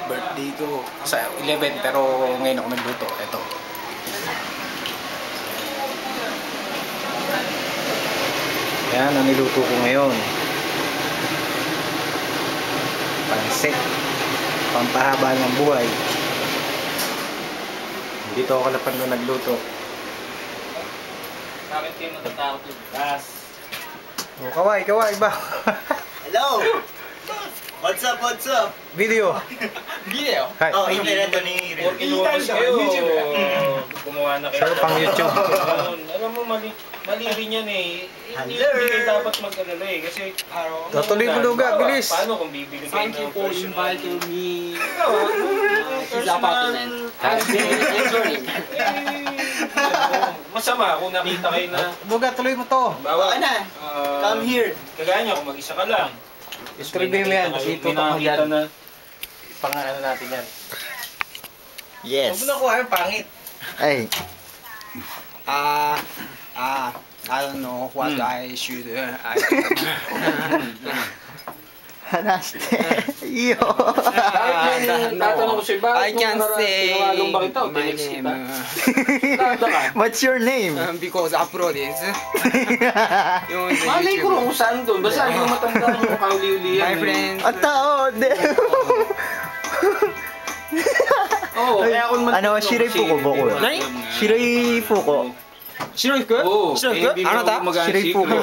birthday ko sa 11 pero ngayon ako nagluto. Ito. Yan ang niluto ko ngayon. Pansit. Pampahaba ng buhay. Dito ako kalapan nung nagluto. Bakit kayo natatakot yung gas? Oh, kaway ba? Hello! What's up, what's up? Video. Video? Hi. Oh, internet to ni Ren. Porque lumabas kayo. Gumawa na kayo. Sir, pang YouTube. Alam mo, mali rin yan eh. Hindi Hello. kayo dapat mag-alala eh. Kasi Tutuloy mo luga, bilis. Paano kung bibili kayo Thank you ng for personal? inviting me. His Personal. apartment. I'm very enjoying. Masama kung nakita kayo na Luga, tuloy mo to. bawa na. Come here. kagaya nyo kung mag-isa ka lang. Istorby mo yan. Dito pa Nakita yan. na pang-ano natin yan. Yes. Huwag mo na kuha yung pangit. Ay. I don't know what I should. Yo. Tatanong ko sa'yo, bakit I can say tinawagan ba kita o my tinext name kita? Tanda ka. What's your name? because upload is. Yung sa Malay ko YouTube. kung saan doon. Basta hindi ko matandaan yung kauli-uli yan. My friend. Ang tao. Oo, kaya ako naman. Ano, Shirai Fuku ba ko? Nani? Shirai Fuku. Shiroiku? Oo. Shiroiku? Eh, Ano ta? Shirai Fuku.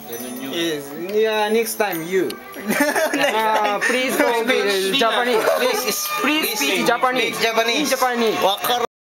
Ganun yun. Yes. Yeah, next time you. Please speak Japanese. Please speak Japanese. Japanese. Japanese. Wakar.